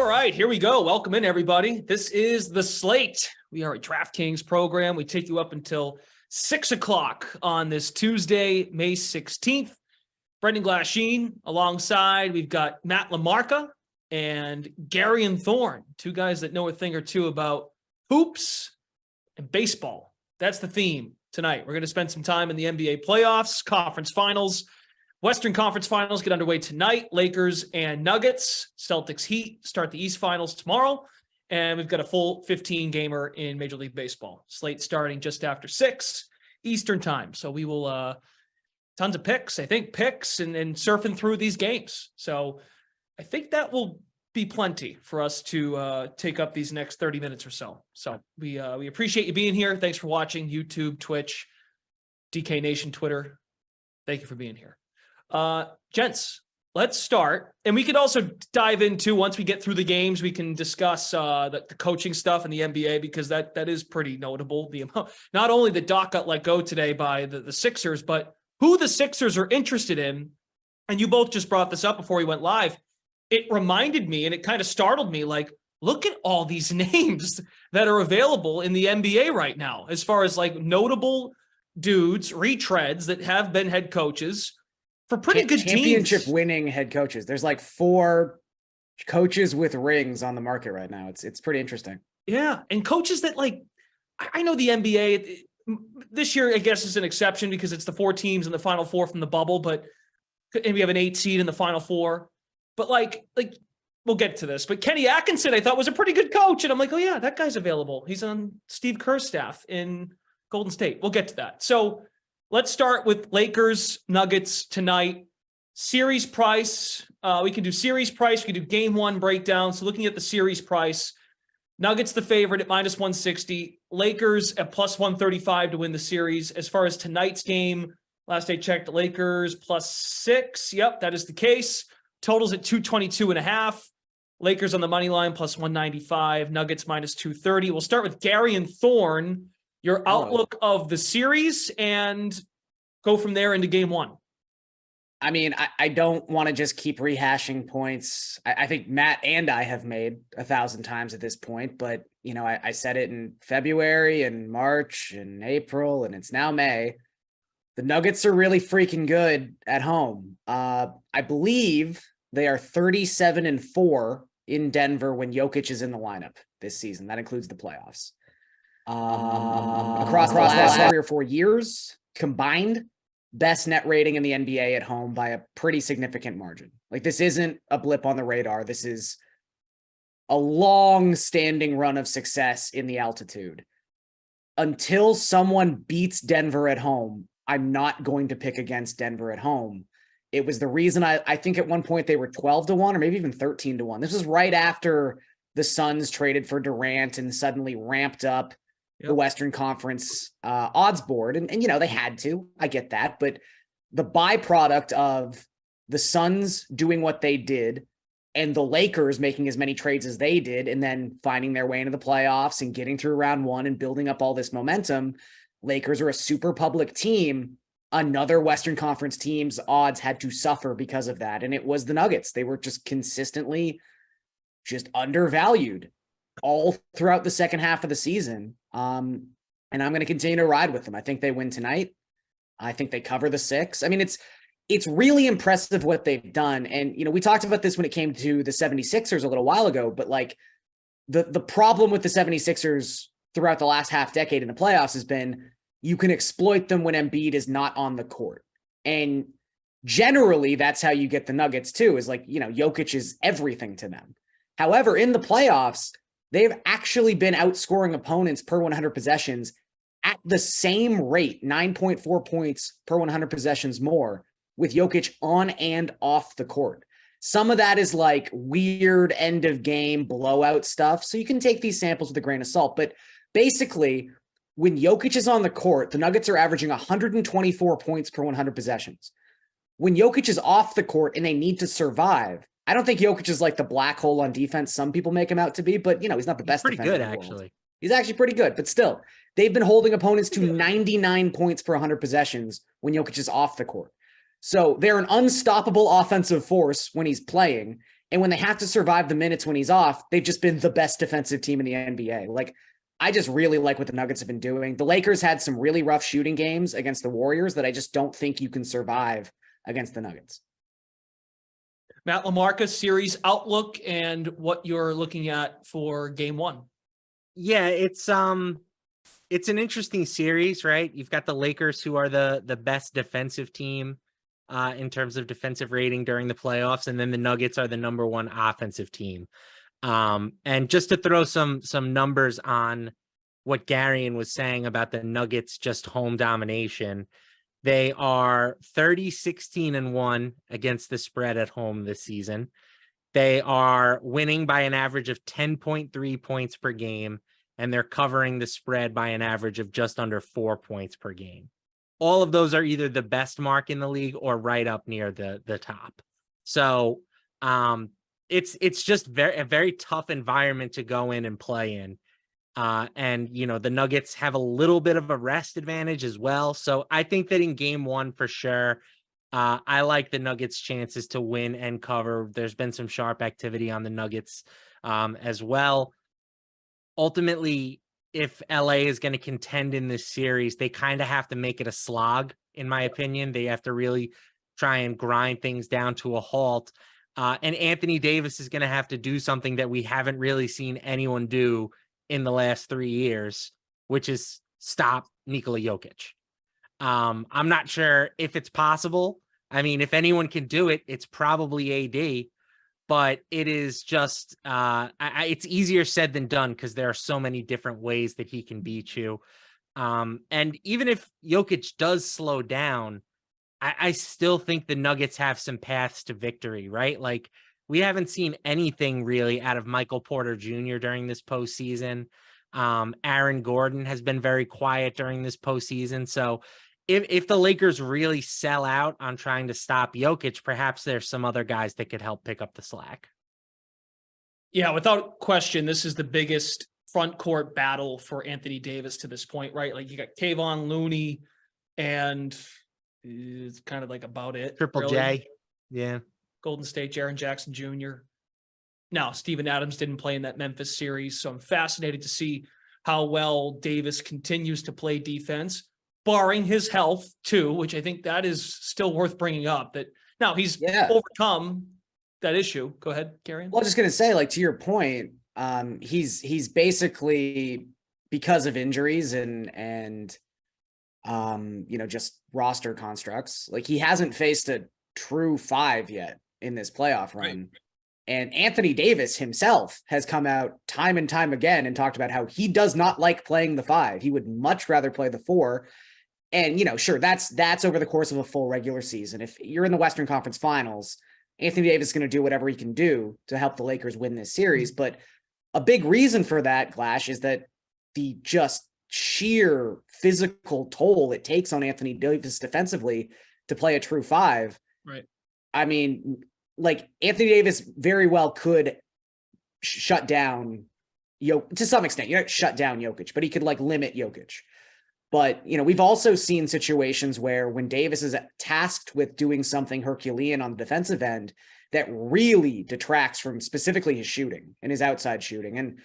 All right, here we go. Welcome in, everybody. This is The Slate. We are a DraftKings program. We take you up until 6 o'clock on this Tuesday, May 16th. Brendan Glasheen alongside. We've got Matt LaMarca and Gary and Thorne, two guys that know a thing or two about hoops and baseball. That's the theme tonight. We're going to spend some time in the NBA playoffs, conference finals. Western Conference Finals get underway tonight. Lakers and Nuggets. Celtics Heat start the East Finals tomorrow. And we've got a full 15-gamer in Major League Baseball. Slate starting just after 6 Eastern time. So we will, tons of picks, I think, and surfing through these games. So I think that will be plenty for us to take up these next 30 minutes or so. So we appreciate you being here. Thanks for watching YouTube, Twitch, DK Nation, Twitter. Thank you for being here. Gents, let's start. And we could also dive into, once we get through the games, we can discuss the coaching stuff in the NBA, because that is pretty notable. The amount, not only the Doc got let go today by the Sixers, but who the Sixers are interested in. And you both just brought this up before we went live. It reminded me, and it kind of startled me, like, look at all these names that are available in the NBA right now, as far as like notable dudes, retreads that have been head coaches for pretty good championship teams. Winning head coaches. There's like 4 coaches with rings on the market right now. It's pretty interesting. Yeah. And coaches that, like, I know the NBA this year, I guess, is an exception because it's the 4 teams in the Final Four from the bubble, and we have an 8 seed in the Final Four. But like we'll get to this. But Kenny Atkinson, I thought, was a pretty good coach. And I'm like, oh yeah, that guy's available. He's on Steve Kerr's staff in Golden State. We'll get to that. So let's start with Lakers Nuggets tonight. Series price. We can do series price. We can do game 1 breakdown. So looking at the series price, Nuggets the favorite at -160. Lakers at +135 to win the series. As far as tonight's game, last I checked, Lakers +6. Yep, that is the case. Totals at 222.5. Lakers on the money line +195. Nuggets -230. We'll start with Gary and Thorne. Your outlook of the series, and go from there into game 1. I mean, I don't want to just keep rehashing points. I think Matt and I have made 1,000 times at this point, but you know, I said it in February and March and April, and it's now May. The Nuggets are really freaking good at home. I believe they are 37-4 in Denver when Jokic is in the lineup this season. That includes the playoffs. Across the last 3 or 4 years combined, best net rating in the NBA at home by a pretty significant margin. Like, this isn't a blip on the radar. This is a long-standing run of success in the altitude. Until someone beats Denver at home, I'm not going to pick against Denver at home. It was the reason I think at one point they were 12-1 or maybe even 13-1. This was right after the Suns traded for Durant and suddenly ramped up the Western Conference odds board. And, you know, they had to. I get that. But the byproduct of the Suns doing what they did and the Lakers making as many trades as they did and then finding their way into the playoffs and getting through round 1 and building up all this momentum, Lakers are a super public team. Another Western Conference team's odds had to suffer because of that. And it was the Nuggets. They were just consistently just undervalued all throughout the second half of the season. And I'm going to continue to ride with them. I think they win tonight. I think they cover the 6. I mean, it's really impressive what they've done. And, you know, we talked about this when it came to the 76ers a little while ago, but like the problem with the 76ers throughout the last half decade in the playoffs has been you can exploit them when Embiid is not on the court. And generally that's how you get the Nuggets too, is like, you know, Jokic is everything to them. However, in the playoffs, they've actually been outscoring opponents per 100 possessions at the same rate, 9.4 points per 100 possessions more, with Jokic on and off the court. Some of that is like weird end of game blowout stuff. So you can take these samples with a grain of salt. But basically, when Jokic is on the court, the Nuggets are averaging 124 points per 100 possessions. When Jokic is off the court and they need to survive, I don't think Jokic is like the black hole on defense some people make him out to be, but, you know, he's not the best defender in the world. Actually. He's actually pretty good, but still, they've been holding opponents to 99 points per 100 possessions when Jokic is off the court. So they're an unstoppable offensive force when he's playing. And when they have to survive the minutes when he's off, they've just been the best defensive team in the NBA. Like, I just really like what the Nuggets have been doing. The Lakers had some really rough shooting games against the Warriors that I just don't think you can survive against the Nuggets. Matt LaMarca, series outlook and what you're looking at for game one. Yeah, it's an interesting series, right? You've got the Lakers, who are the best defensive team in terms of defensive rating during the playoffs, and then the Nuggets are the number one offensive team. And just to throw some numbers on what Garion was saying about the Nuggets, just home domination, they are 30-16-1 against the spread at home this season. They are winning by an average of 10.3 points per game, and they're covering the spread by an average of just under 4 points per game. All of those are either the best mark in the league or right up near the top. So it's just a very tough environment to go in and play in. And, you know, the Nuggets have a little bit of a rest advantage as well. So I think that in game one, for sure, I like the Nuggets' chances to win and cover. There's been some sharp activity on the Nuggets as well. Ultimately, if LA is going to contend in this series, they kind of have to make it a slog, in my opinion. They have to really try and grind things down to a halt. And Anthony Davis is going to have to do something that we haven't really seen anyone do in the last 3 years, which is stop Nikola Jokic. I'm not sure if it's possible. I mean, if anyone can do it, it's probably AD, but it is just, it's easier said than done because there are so many different ways that he can beat you. And even if Jokic does slow down, I still think the Nuggets have some paths to victory, right? Like, we haven't seen anything really out of Michael Porter Jr. during this postseason. Aaron Gordon has been very quiet during this postseason. So if the Lakers really sell out on trying to stop Jokic, perhaps there's some other guys that could help pick up the slack. Yeah, without question, this is the biggest front court battle for Anthony Davis to this point, right? Like, you got Kayvon Looney, and it's kind of like about it. Triple really. J. Yeah. Golden State, Jaren Jackson Jr. Now, Steven Adams didn't play in that Memphis series, so I'm fascinated to see how well Davis continues to play defense, barring his health too, which I think that is still worth bringing up. That now he's overcome that issue. Go ahead, Garion. Well, I'm just going to say, like, to your point, he's basically, because of injuries and you know, just roster constructs, like, he hasn't faced a true five yet in this playoff run. Right. And Anthony Davis himself has come out time and time again and talked about how he does not like playing the five. He would much rather play the four. And, you know, sure, that's over the course of a full regular season. If you're in the Western Conference Finals, Anthony Davis is going to do whatever he can do to help the Lakers win this series. But a big reason for that, Glash, is that the just sheer physical toll it takes on Anthony Davis defensively to play a true five. Right. I mean, like, Anthony Davis very well could shut down to some extent. You know, shut down Jokic, but he could, like, limit Jokic. But, you know, we've also seen situations where when Davis is tasked with doing something Herculean on the defensive end, that really detracts from specifically his shooting and his outside shooting. And,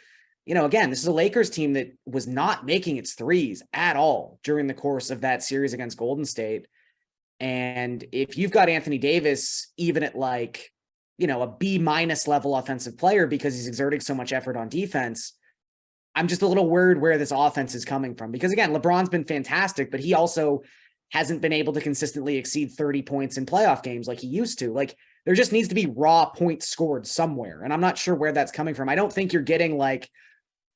you know, again, this is a Lakers team that was not making its threes at all during the course of that series against Golden State. And if you've got Anthony Davis, even at, like, you know, a B- level offensive player because he's exerting so much effort on defense, I'm just a little worried where this offense is coming from. Because, again, LeBron's been fantastic, but he also hasn't been able to consistently exceed 30 points in playoff games like he used to. Like, there just needs to be raw points scored somewhere. And I'm not sure where that's coming from. I don't think you're getting, like,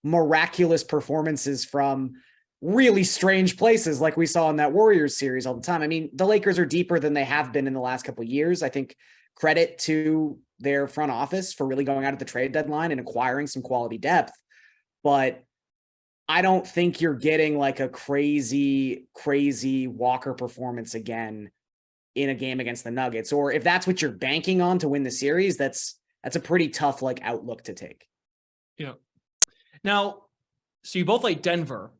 miraculous performances from really strange places like we saw in that Warriors series all the time. I mean, the Lakers are deeper than they have been in the last couple of years. I think credit to their front office for really going out at the trade deadline and acquiring some quality depth. But I don't think you're getting, like, a crazy Walker performance again in a game against the Nuggets. Or if that's what you're banking on to win the series, that's a pretty tough, like, outlook to take. Yeah. Now, so you both like Denver,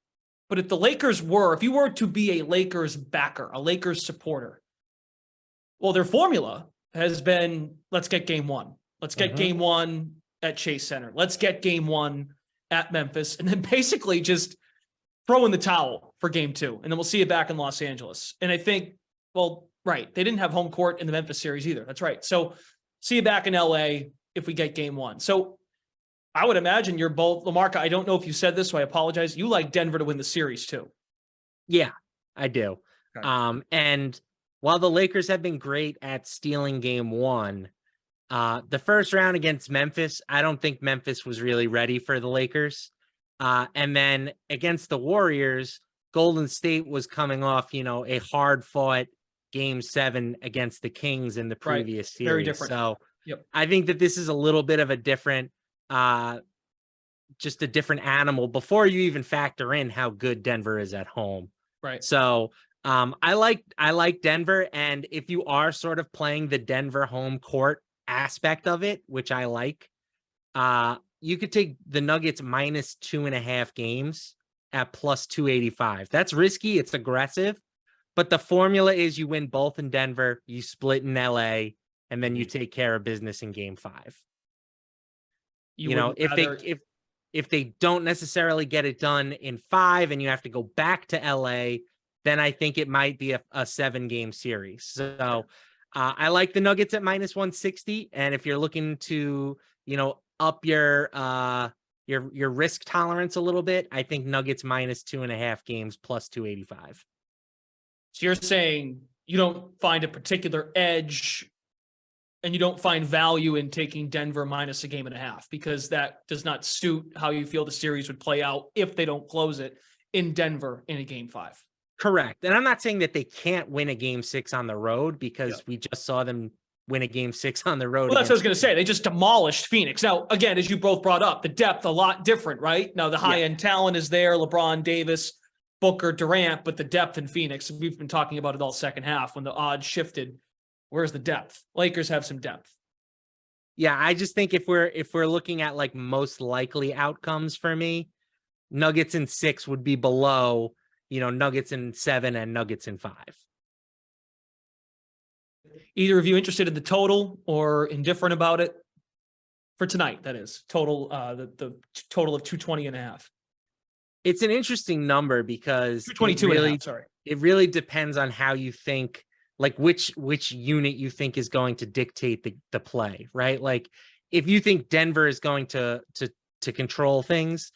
but if you were to be a Lakers backer, a Lakers supporter, well, their formula has been, let's get game one. Let's get game one at Chase Center. Let's get game one at Memphis, and then basically just throw in the towel for game two. And then we'll see you back in Los Angeles. And I think, well, right. They didn't have home court in the Memphis series either. That's right. So see you back in LA if we get game one. So I would imagine you're both, LaMarca, I don't know if you said this, so I apologize. You like Denver to win the series too. Yeah, I do. Okay. And while the Lakers have been great at stealing game one, the first round against Memphis, I don't think Memphis was really ready for the Lakers. And then against the Warriors, Golden State was coming off, a hard fought game 7 against the Kings in the previous series. Very different. So yep. I think that this is a little bit of a different, just a different animal before you even factor in how good Denver is at home. Right. So I like Denver. And if you are sort of playing the Denver home court aspect of it, which I like, you could take the Nuggets minus 2.5 games at plus 285. That's risky. It's aggressive, but the formula is you win both in Denver, you split in LA, and then you take care of business in game 5. If they don't necessarily get it done in 5 and you have to go back to LA, then I think it might be a 7-game series. So I like the Nuggets at minus 160. And if you're looking to, up your risk tolerance a little bit, I think Nuggets minus 2.5 games plus 285. So you're saying you don't find a particular edge and you don't find value in taking Denver minus 1.5 games because that does not suit how you feel the series would play out if they don't close it in Denver in a game 5. Correct. And I'm not saying that they can't win a game 6 on the road because we just saw them win a game 6 on the road. Well, that's what I was going to say. They just demolished Phoenix. Now, again, as you both brought up, the depth a lot different, right? Now, the high-end talent is there, LeBron, Davis, Booker, Durant, but the depth in Phoenix, we've been talking about it all second half when the odds shifted. Where's the depth? Lakers have some depth. Yeah, I just think if we're looking at like most likely outcomes for me, Nuggets in 6 would be below, Nuggets in 7 and Nuggets in 5. Either of you interested in the total or indifferent about it for tonight? That is total. The total of 220.5. It's an interesting number because 222.5. Sorry, it really depends on how you think, like which unit you think is going to dictate the play, right? Like if you think Denver is going to control things,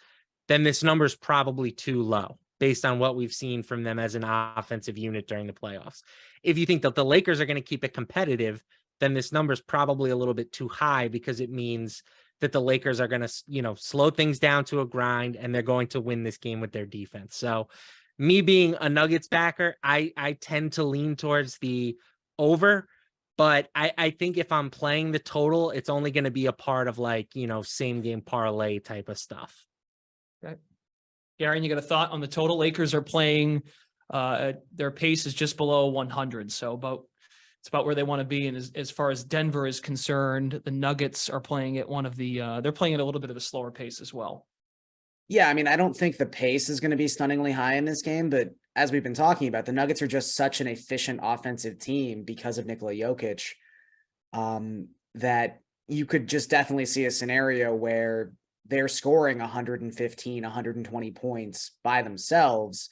then this number is probably too low based on what we've seen from them as an offensive unit during the playoffs. If you think that the Lakers are going to keep it competitive, then this number is probably a little bit too high because it means that the Lakers are going to, slow things down to a grind and they're going to win this game with their defense. So me being a Nuggets backer, I tend to lean towards the over, but I think if I'm playing the total, it's only going to be a part of like, same game parlay type of stuff. Okay. Gary, you got a thought on the total? Lakers are playing, their pace is just below 100. So it's about where they want to be. And as far as Denver is concerned, the Nuggets are playing at they're playing at a little bit of a slower pace as well. Yeah, I mean, I don't think the pace is going to be stunningly high in this game, but as we've been talking about, the Nuggets are just such an efficient offensive team because of Nikola Jokic, that you could just definitely see a scenario where they're scoring 115, 120 points by themselves.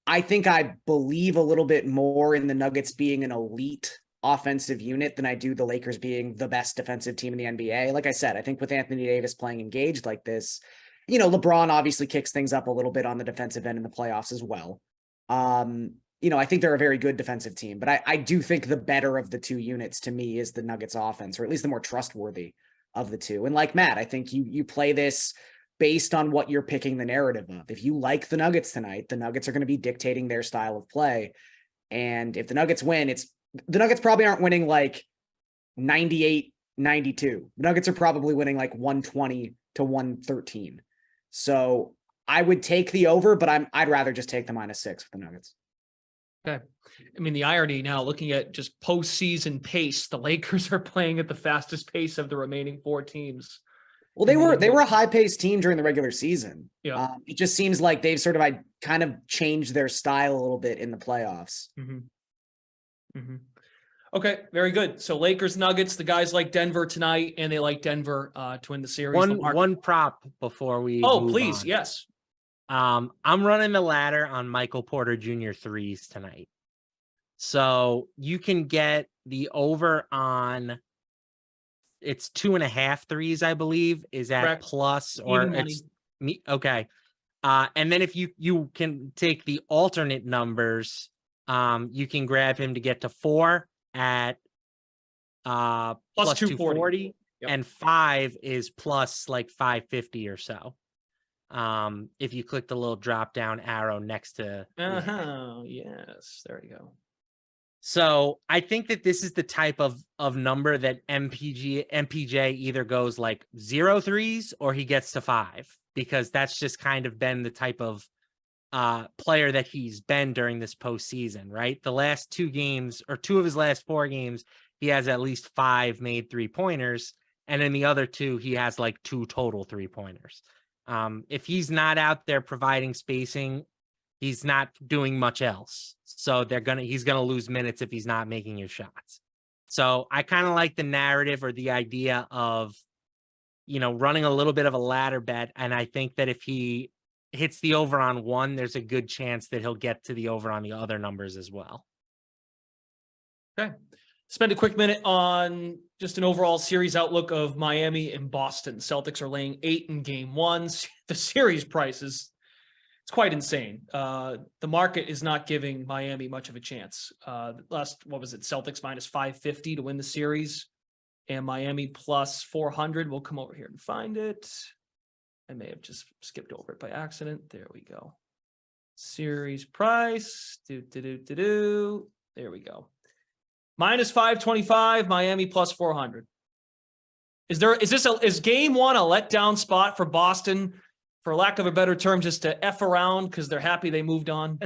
I think I believe a little bit more in the Nuggets being an elite offensive unit than I do the Lakers being the best defensive team in the NBA. Like I said, I think with Anthony Davis playing engaged like this, LeBron obviously kicks things up a little bit on the defensive end in the playoffs as well. I think they're a very good defensive team, but I do think the better of the two units to me is the Nuggets offense, or at least the more trustworthy of the two. And like Matt, I think you play this based on what you're picking the narrative of. If you like the Nuggets tonight, the Nuggets are going to be dictating their style of play. And if the Nuggets win, the Nuggets probably aren't winning like 98-92. The Nuggets are probably winning like 120-113. So I would take the over, but I'd rather just take the -6 with the Nuggets. Okay. I mean, the irony now, looking at just postseason pace, the Lakers are playing at the fastest pace of the remaining 4 teams. Well, they were a high-paced team during the regular season. Yeah. It just seems like they've sort of kind of changed their style a little bit in the playoffs. Mm-hmm. Mm-hmm. Okay, very good. So Lakers, Nuggets, the guys like Denver tonight, and they like Denver to win the series. One prop before we Oh, move please, on. yes. I'm running the ladder on Michael Porter Jr. threes tonight. So you can get the over on it's 2.5 threes, I believe, is at Correct. plus or Even money. it's me. Okay. And then if you can take the alternate numbers, you can grab him to get to 4 at plus 240 Yep. and 5 is plus like 550 or so. If you click the little drop down arrow next to Yes, there you go. So I think that this is the type of number that MPJ either goes like 0 threes or he gets to 5, because that's just kind of been the type of player that he's been during this postseason, right? The last 2 games or 2 of his last 4 games, he has at least 5 made 3-pointers. And in the other 2, he has like 2 total 3-pointers. If he's not out there providing spacing, he's not doing much else. So he's gonna lose minutes if he's not making his shots. So I kind of like the narrative or the idea of, running a little bit of a ladder bet. And I think that if he hits the over on 1, there's a good chance that he'll get to the over on the other numbers as well. Okay. Spend a quick minute on just an overall series outlook of Miami and Boston. Celtics are laying 8 in game 1. The series prices, it's quite insane. The market is not giving Miami much of a chance. What was it? Celtics minus 550 to win the series, and Miami plus 400. We'll come over here and find it. I may have just skipped over it by accident. There we go. Series price. There we go. Minus 525, Miami plus 400. Is game 1 a letdown spot for Boston, for lack of a better term, just to F around because they're happy they moved on?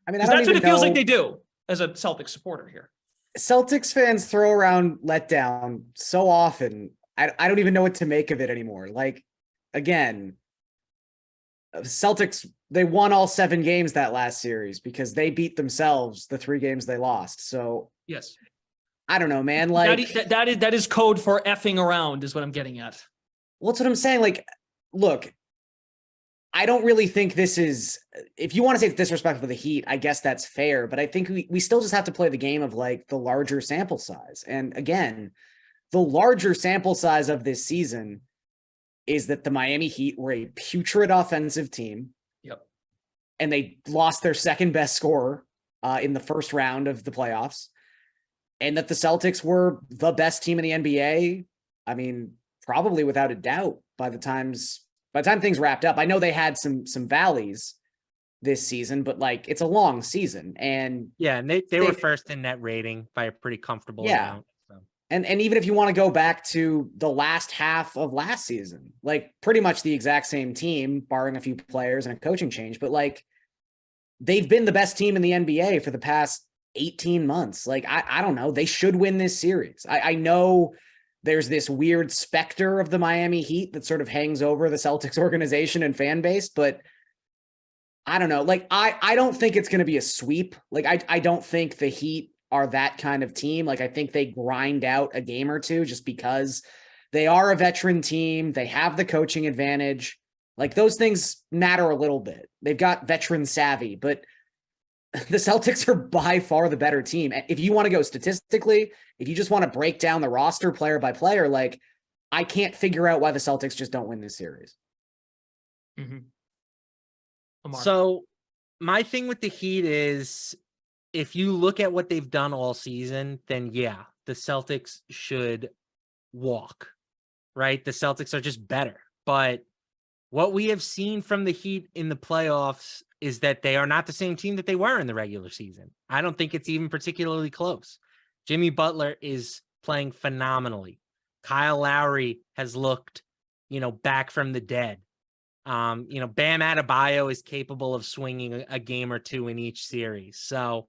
I mean, that's what it feels like they do as a Celtics supporter here. Celtics fans throw around letdown so often. I don't even know what to make of it anymore. Like, again, Celtics, they won all 7 games that last series because they beat themselves the 3 games they lost. So yes, I don't know, man. Like that is code for effing around is what I'm getting at. Well, that's what I'm saying. Like, look, I don't really think this is, if you want to say it's disrespectful to the Heat, I guess that's fair. But I think we still just have to play the game of like the larger sample size. And again, the larger sample size of this season is that the Miami Heat were a putrid offensive team. Yep. And they lost their second best scorer in the first round of the playoffs. And that the Celtics were the best team in the NBA. I mean, probably without a doubt by the time things wrapped up. I know they had some valleys this season, but like it's a long season. And yeah, and they were first in net rating by a pretty comfortable amount. So. And even if you want to go back to the last half of last season, like pretty much the exact same team, barring a few players and a coaching change, but like they've been the best team in the NBA for the past 18 months. Like, I don't know. They should win this series. I know there's this weird specter of the Miami Heat that sort of hangs over the Celtics organization and fan base, but I don't know. Like, I don't think it's going to be a sweep. Like, I don't think the Heat are that kind of team. Like, I think they grind out a game or two just because they are a veteran team. They have the coaching advantage. Like, those things matter a little bit. They've got veteran savvy, but the Celtics are by far the better team. If you want to go statistically, if you just want to break down the roster player by player, like I can't figure out why the Celtics just don't win this series. Mm-hmm. So my thing with the Heat is if you look at what they've done all season, then yeah, the Celtics should walk, right? The Celtics are just better. But what we have seen from the Heat in the playoffs is that they are not the same team that they were in the regular season. I don't think it's even particularly close. Jimmy Butler is playing phenomenally. Kyle Lowry has looked, back from the dead. Bam Adebayo is capable of swinging a game or two in each series. So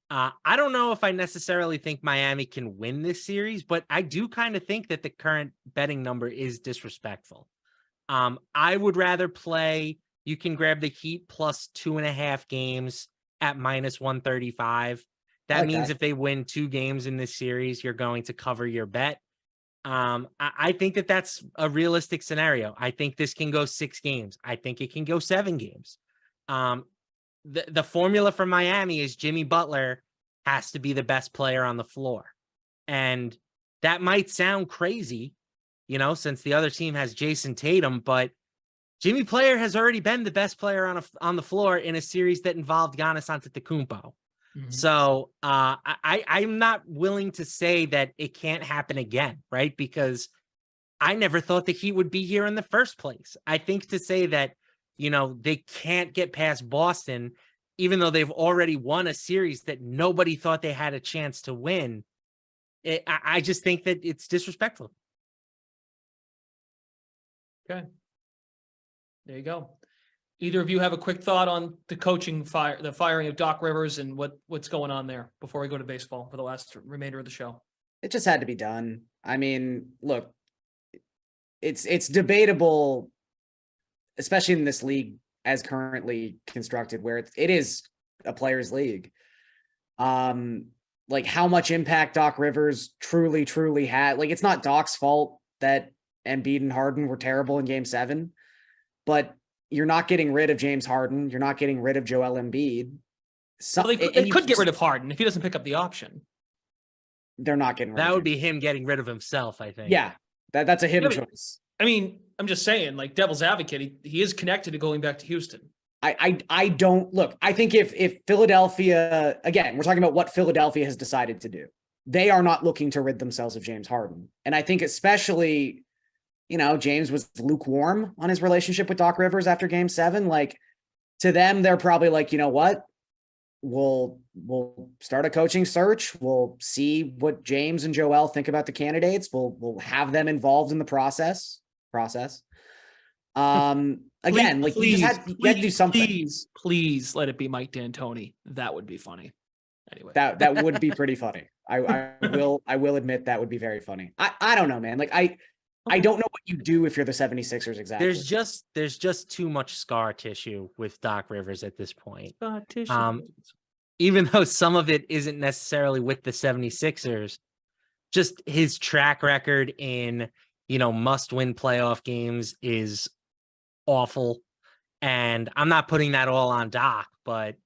I don't know if I necessarily think Miami can win this series, but I do kind of think that the current betting number is disrespectful. I would rather play, you can grab the Heat plus 2.5 games at minus 135. That means if they win 2 games in this series, you're going to cover your bet. I think that that's a realistic scenario. I think this can go 6 games. I think it can go 7 games. The formula for Miami is Jimmy Butler has to be the best player on the floor. And that might sound crazy, since the other team has Jason Tatum, but Jimmy Player has already been the best player on the floor in a series that involved Giannis Antetokounmpo. Mm-hmm. So I'm not willing to say that it can't happen again, right? Because I never thought the Heat would be here in the first place. I think to say that, they can't get past Boston, even though they've already won a series that nobody thought they had a chance to win, I just think that it's disrespectful. Okay. There you go. Either of you have a quick thought on the the firing of Doc Rivers and what's going on there before we go to baseball for the last remainder of the show? It just had to be done. I mean, look, it's debatable, especially in this league as currently constructed, where it is a players' league. Like how much impact Doc Rivers truly had. Like, it's not Doc's fault that Embiid and Harden were terrible in Game 7, but you're not getting rid of James Harden. You're not getting rid of Joel Embiid. They could get rid of Harden if he doesn't pick up the option. They're not getting rid of him. That would be him getting rid of himself, I think. Yeah, that's a him choice. I mean, I'm just saying, like, devil's advocate, he is connected to going back to Houston. I don't look. I think if Philadelphia, again, we're talking about what Philadelphia has decided to do. They are not looking to rid themselves of James Harden. And I think especially, James was lukewarm on his relationship with Doc Rivers after Game 7. Like, to them, they're probably like, you know what? We'll start a coaching search. We'll see what James and Joel think about the candidates. We'll have them involved in the process. Again, like, you had to do something. Please let it be Mike D'Antoni. That would be funny. Anyway, that would be pretty funny. I will admit that would be very funny. I don't know, man. Like, I don't know what you do if you're the 76ers exactly. There's just too much scar tissue with Doc Rivers at this point. Scar tissue. Even though some of it isn't necessarily with the 76ers, just his track record in, must-win playoff games is awful. And I'm not putting that all on Doc, but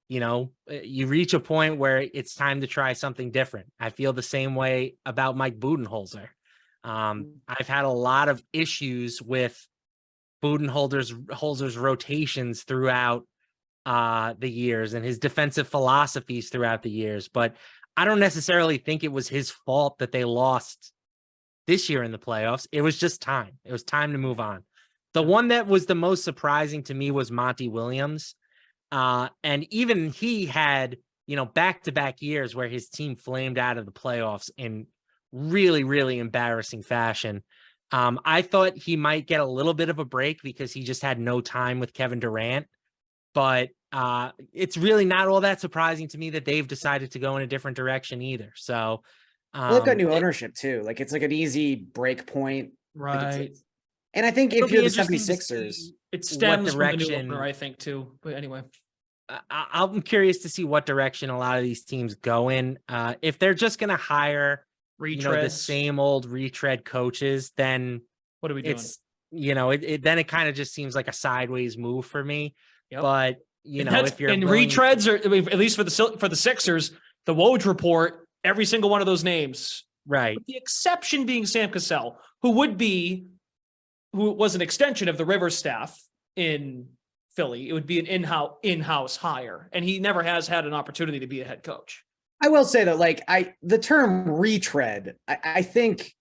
you reach a point where it's time to try something different. I feel the same way about Mike Budenholzer. I've had a lot of issues with Budenholzer's rotations throughout the years and his defensive philosophies throughout the years, but I don't necessarily think it was his fault that they lost this year in the playoffs. It was just time. It was time to move on. The one that was the most surprising to me was Monty Williams. And even he had, back-to-back years where his team flamed out of the playoffs in really, really embarrassing fashion. I thought he might get a little bit of a break because he just had no time with Kevin Durant. But it's really not all that surprising to me that they've decided to go in a different direction either. So they've got new ownership too. Like, it's like an easy break point. Right. Like, and I think if you're the 76ers, it stems from the new owner, I think, too. But anyway, I'm curious to see what direction a lot of these teams go in. If they're just going to hire the same old retread coaches, then what are we doing? It's, then it kind of just seems like a sideways move for me. Yep. But if you're retreads, or at least for the Sixers, the Woj report, every single one of those names, right? With the exception being Sam Cassell, who was an extension of the Rivers staff in Philly. It would be an in-house hire, and he never has had an opportunity to be a head coach. I will say that, like, the term retread, I think,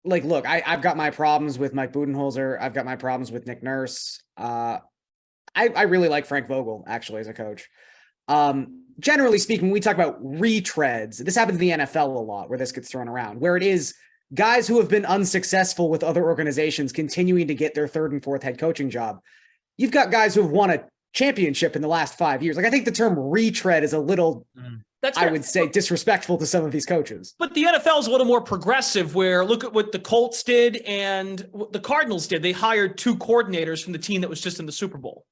like, look, I've got my problems with Mike Budenholzer. I've got my problems with Nick Nurse. I really like Frank Vogel, actually, as a coach. Generally speaking, when we talk about retreads, this happens in the NFL a lot, where this gets thrown around, where it is guys who have been unsuccessful with other organizations continuing to get their third and fourth head coaching job. You've got guys who have won a championship in the last 5 years. Like, I think the term retread is a little, I would say, disrespectful to some of these coaches. But the NFL is a little more progressive, where look at what the Colts did and what the Cardinals did. They hired 2 coordinators from the team that was just in the Super Bowl.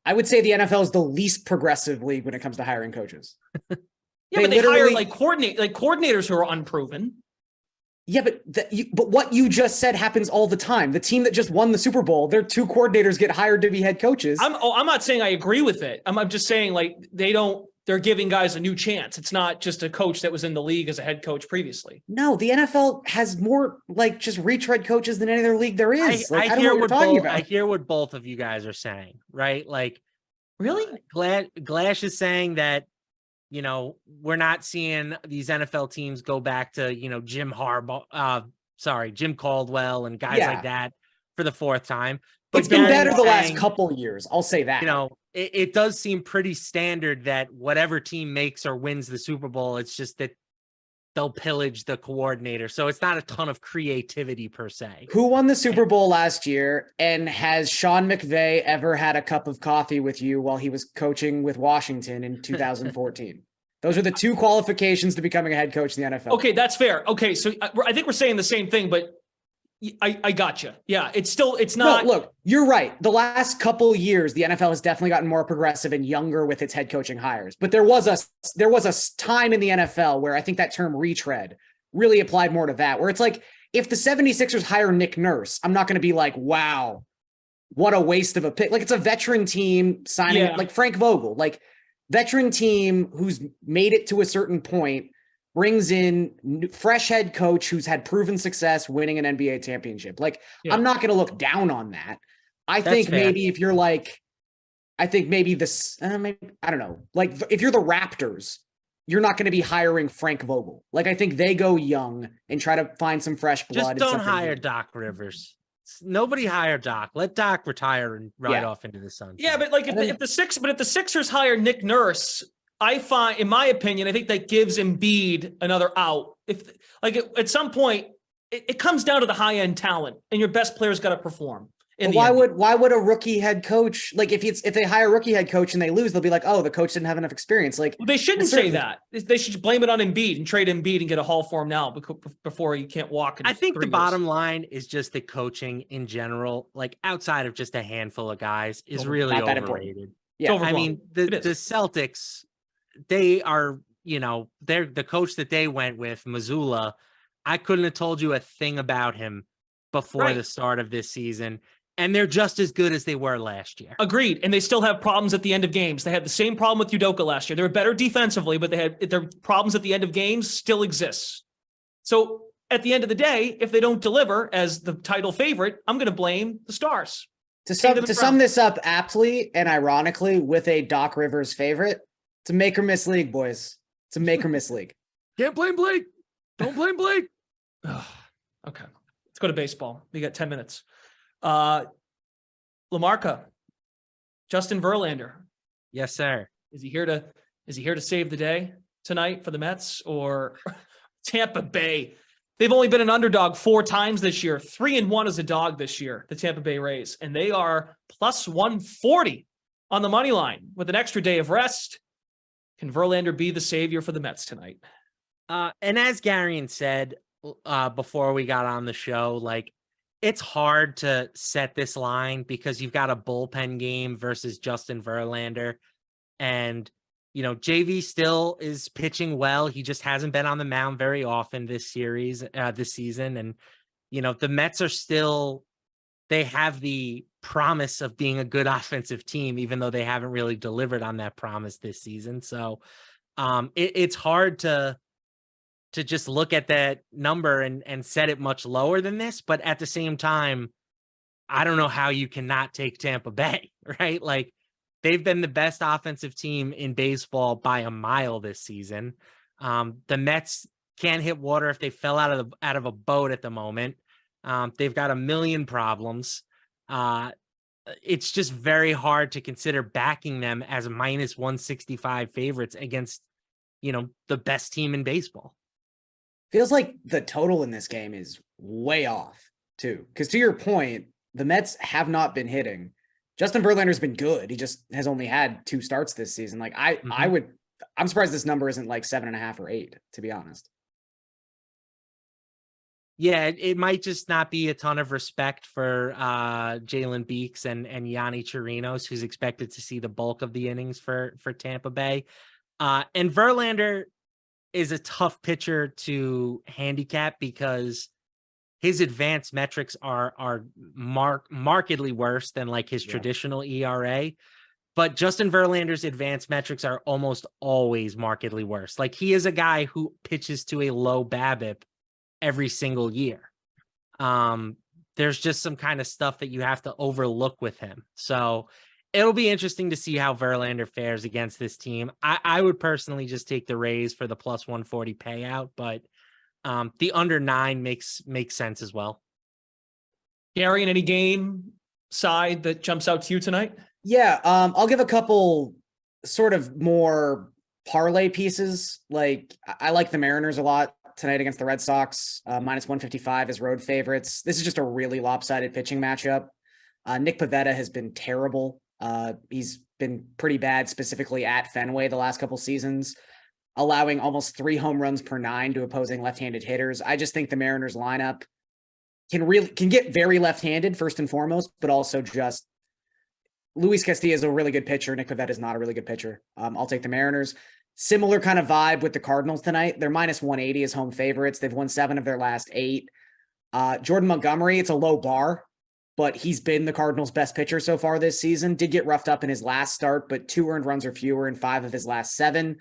I would say the NFL is the least progressive league when it comes to hiring coaches. Yeah, but they hire like coordinators who are unproven. Yeah, but what you just said happens all the time. The team that just won the Super Bowl, their 2 coordinators get hired to be head coaches. I'm not saying I agree with it. I'm just saying like they're giving guys a new chance. It's not just a coach that was in the league as a head coach previously. No, the NFL has more like just retread coaches than any other league there is. I don't know what you're talking about. I hear what both of you guys are saying, right? Like, really, Glash is saying that, you know, we're not seeing these NFL teams go back to, you know, Jim Caldwell and guys like that for the 4th time. But it's been better the last couple years. I'll say that. You know, it does seem pretty standard that whatever team makes or wins the Super Bowl, it's just that they'll pillage the coordinator. So it's not a ton of creativity per se. Who won the Super Bowl last year? And has Sean McVay ever had a cup of coffee with you while he was coaching with Washington in 2014? Those are the 2 qualifications to becoming a head coach in the NFL. Okay, that's fair. Okay, so I think we're saying the same thing, but I got you. Yeah, it's not. No, look, you're right. The last couple years, the NFL has definitely gotten more progressive and younger with its head coaching hires. But there was a time in the NFL where I think that term retread really applied more to that, where it's like, if the 76ers hire Nick Nurse, I'm not going to be like, wow, what a waste of a pick. Like, it's a veteran team signing, like Frank Vogel, like veteran team who's made it to a certain point, brings in fresh head coach who's had proven success winning an NBA championship. Like, I'm not going to look down on that. I think maybe if you're like, I think maybe this, maybe, I don't know, like if you're the Raptors, you're not going to be hiring Frank Vogel. Like, I think they go young and try to find some fresh blood. Just don't hire Doc Rivers. Nobody hire Doc. Let Doc retire and ride off into the sun. Yeah, but like if the Sixers hire Nick Nurse, I find, in my opinion, I think that gives Embiid another out. If like at some point, it comes down to the high end talent, and your best player's got to perform. Why would a rookie head coach, like if they hire a rookie head coach and they lose, they'll be like, oh, the coach didn't have enough experience. Like, they shouldn't say that. They should blame it on Embiid and trade Embiid and get a haul for him now before he can't walk. I think the bottom line is just the coaching in general, like outside of just a handful of guys, is really overrated. Yeah, I mean the Celtics, they are, you know, they're the coach that they went with, Mazzulla. I couldn't have told you a thing about him before the start of this season. And they're just as good as they were last year. Agreed. And they still have problems at the end of games. They had the same problem with Udoka last year. They were better defensively, but their problems at the end of games still exists. So at the end of the day, if they don't deliver as the title favorite, I'm going to blame the Stars. To sum this up aptly and ironically with a Doc Rivers favorite, it's a make or miss league, boys. It's a make or miss league. Can't blame Blake. Don't blame Blake. Okay. Let's go to baseball. We got 10 minutes. LaMarca, Justin Verlander. Yes, sir. Is he here to save the day tonight for the Mets or Tampa Bay? They've only been an underdog 4 times this year. 3-1 as a dog this year, the Tampa Bay Rays, and they are plus 140 on the money line with an extra day of rest. Can Verlander be the savior for the Mets tonight? And as Garion said before we got on the show, like, it's hard to set this line because you've got a bullpen game versus Justin Verlander. And, you know, JV still is pitching well. He just hasn't been on the mound very often this season. And, you know, the Mets are still, they have the promise of being a good offensive team, even though they haven't really delivered on that promise this season. So it's hard to just look at that number and set it much lower than this. But at the same time, I don't know how you cannot take Tampa Bay, right? Like, they've been the best offensive team in baseball by a mile this season. The Mets can't hit water if they fell out of a boat at the moment. They've got a million problems. It's just very hard to consider backing them as minus 165 favorites against, you know, the best team in baseball. Feels like the total in this game is way off too. Because to your point, the Mets have not been hitting. Justin Verlander's been good. He just has only had 2 starts this season. Like I'm surprised this number isn't like 7.5 or 8, to be honest. Yeah, it might just not be a ton of respect for Jalen Beeks and Yanni Chirinos, who's expected to see the bulk of the innings for Tampa Bay. And Verlander, is a tough pitcher to handicap because his advanced metrics are markedly worse than like his traditional ERA. But Justin Verlander's advanced metrics are almost always markedly worse. Like he is a guy who pitches to a low BABIP every single year. There's just some kind of stuff that you have to overlook with him. So it'll be interesting to see how Verlander fares against this team. I would personally just take the Rays for the plus 140 payout, but the under 9 makes sense as well. Gary, in any game side that jumps out to you tonight? Yeah, I'll give a couple sort of more parlay pieces. Like I like the Mariners a lot tonight against the Red Sox, minus 155 as road favorites. This is just a really lopsided pitching matchup. Nick Pivetta has been terrible. He's been pretty bad, specifically at Fenway the last couple seasons, allowing almost 3 home runs per 9 to opposing left-handed hitters. I just think the Mariners lineup can get very left-handed first and foremost, but also just Luis Castillo is a really good pitcher. Nick Pivetta is not a really good pitcher. I'll take the Mariners. Similar kind of vibe with the Cardinals tonight. They're minus 180 as home favorites. They've won 7 of their last 8. Jordan Montgomery, it's a low bar, but he's been the Cardinals' best pitcher so far this season. Did get roughed up in his last start, but 2 earned runs or fewer in 5 of his last 7.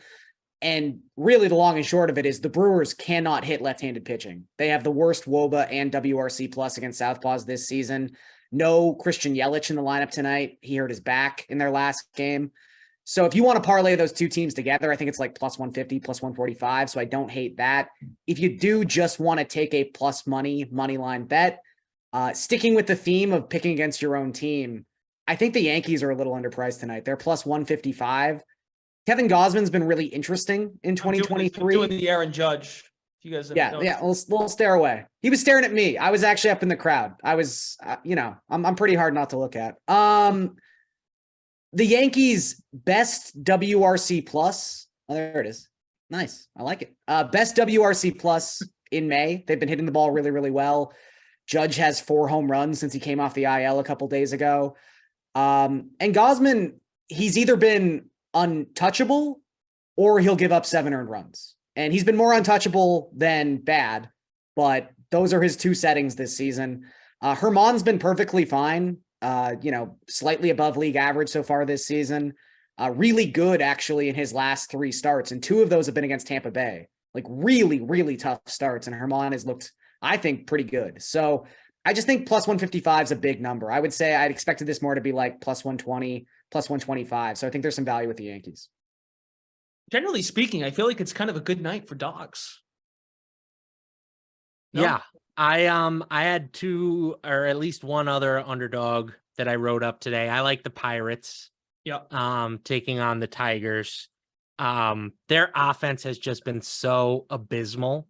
And really the long and short of it is the Brewers cannot hit left-handed pitching. They have the worst WOBA and WRC plus against southpaws this season. No Christian Yelich in the lineup tonight. He hurt his back in their last game. So if you want to parlay those two teams together, I think it's like plus 150, plus 145. So I don't hate that. If you do just want to take a plus money line bet, sticking with the theme of picking against your own team, I think the Yankees are a little underpriced tonight. They're plus 155. Kevin Gausman's been really interesting in 2023. Doing the Aaron Judge. You guys, yeah, a little stare away. He was staring at me. I was actually up in the crowd. I was, I'm pretty hard not to look at. The Yankees' best WRC plus. Oh, there it is. Nice. I like it. Best WRC plus in May. They've been hitting the ball really, really well. Judge has 4 home runs since he came off the IL a couple days ago. And Gausman, he's either been untouchable or he'll give up 7 earned runs. And he's been more untouchable than bad, but those are his 2 settings this season. Herman's been perfectly fine, slightly above league average so far this season. Really good, actually, in his last 3 starts, and 2 of those have been against Tampa Bay. Like really, really tough starts, and Herman has looked, I think, pretty good. So I just think plus 155 is a big number. I would say I'd expected this more to be like plus 120, plus 125. So I think there's some value with the Yankees. Generally speaking, I feel like it's kind of a good night for dogs. No? Yeah. I had 2 or at least 1 other underdog that I wrote up today. I like the Pirates. Yeah. Taking on the Tigers. Their offense has just been so abysmal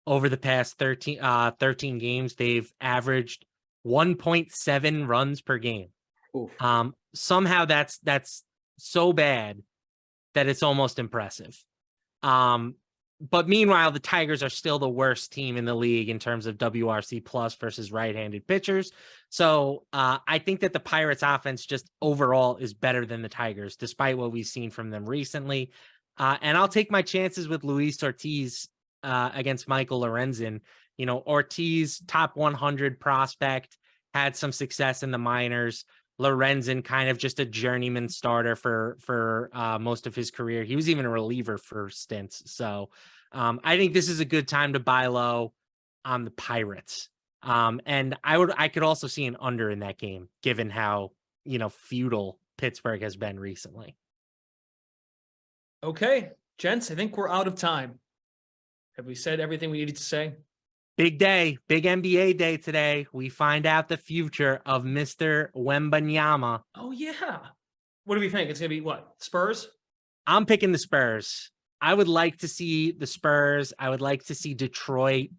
over the past 13 games. They've averaged 1.7 runs per game. Oof. Somehow that's so bad that it's almost impressive. But meanwhile, the Tigers are still the worst team in the league in terms of WRC plus versus right-handed pitchers. So I think that the Pirates offense just overall is better than the Tigers, despite what we've seen from them recently. And I'll take my chances with Luis Ortiz against Michael Lorenzen. Ortiz, top 100 prospect, had some success in the minors. Lorenzen, kind of just a journeyman starter for most of his career. He was even a reliever for stints. So I think this is a good time to buy low on the Pirates. And I could also see an under in that game, given how, feudal Pittsburgh has been recently. Okay, gents, I think we're out of time. Have we said everything we needed to say? Big day, big NBA day today. We find out the future of Mr. Wembanyama. Oh, yeah. What do we think? It's going to be what? Spurs? I'm picking the Spurs. I would like to see the Spurs. I would like to see Detroit.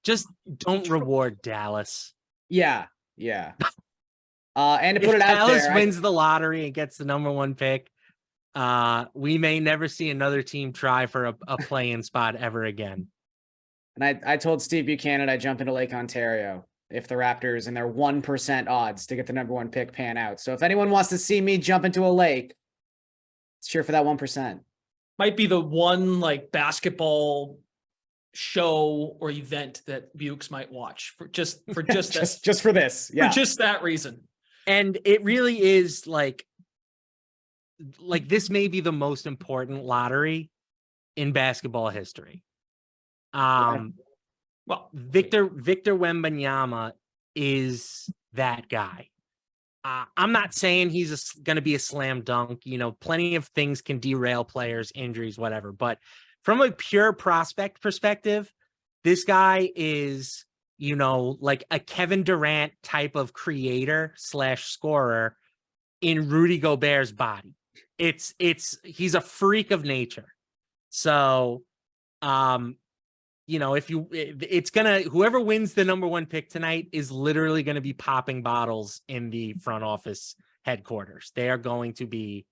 Just don't reward Dallas. Yeah. And to put it out Dallas there, wins the lottery and gets the number 1 pick, we may never see another team try for a play-in spot ever again. And I told Steve Buchanan I'd jump into Lake Ontario if the Raptors and their 1% odds to get the number 1 pick pan out. So if anyone wants to see me jump into a lake, let's cheer for that 1%. might be the one like basketball show or event that Bukes might watch for just just for this. Yeah. for just that reason. And it really is like this may be the most important lottery in basketball history. Well, Victor Wembanyama is that guy. I'm not saying he's going to be a slam dunk. You know, plenty of things can derail players, injuries, whatever. But from a pure prospect perspective, this guy is, you know, like a Kevin Durant type of creator / scorer in Rudy Gobert's body. He's a freak of nature. So, you know, whoever wins the number 1 pick tonight is literally going to be popping bottles in the front office headquarters. They are going to be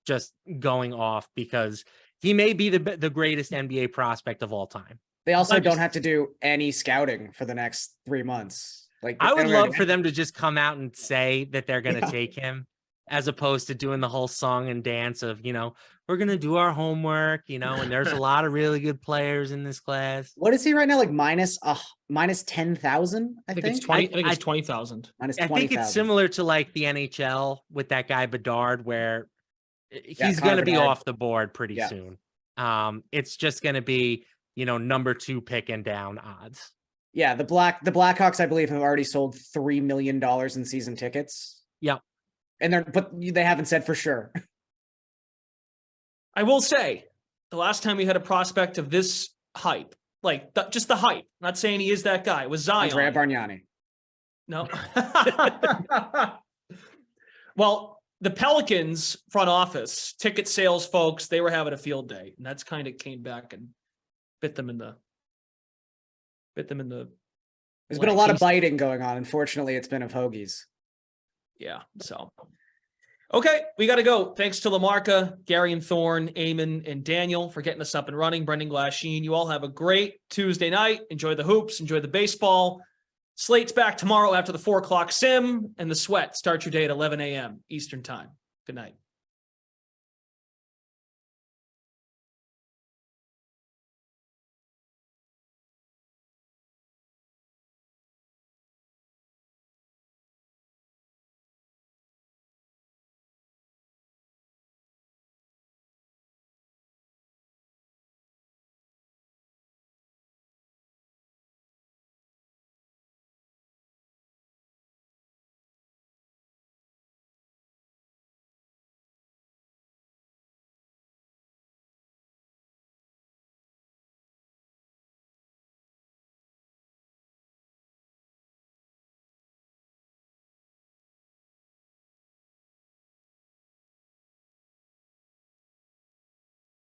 just going off because he may be the greatest NBA prospect of all time. They also don't have to do any scouting for the next 3 months. Like, I would love for them to just come out and say that they're going to take him, as opposed to doing the whole song and dance of, you know, we're going to do our homework, you know, and there's a lot of really good players in this class. What is he right now? Like minus 10,000, I think. It's 20. I think it's 20,000. Minus I 20,000. think it's similar to like the NHL with that guy Bedard, where he's Connor going to be Bedard. off the board pretty soon. It's just going to be, you know, number 2 pick and down odds. Yeah, the Blackhawks, I believe, have already sold $3 million in season tickets. Yep. And they haven't said for sure. I will say, the last time we had a prospect of this hype, like just the hype, not saying he is that guy, was Zion. Andrea Bargnani. No. Well, the Pelicans front office, ticket sales folks, they were having a field day, and that's kind of came back and bit them in the. There's been a lot of biting going on. Unfortunately, it's been of hoagies. Yeah. So, okay, we got to go. Thanks to Lamarca, Gary and Thorne, Eamon, and Daniel for getting us up and running. Brendan Glasheen, you all have a great Tuesday night. Enjoy the hoops. Enjoy the baseball. Slate's back tomorrow after the 4 o'clock sim, and the sweat. Start your day at 11 a.m. Eastern time. Good night.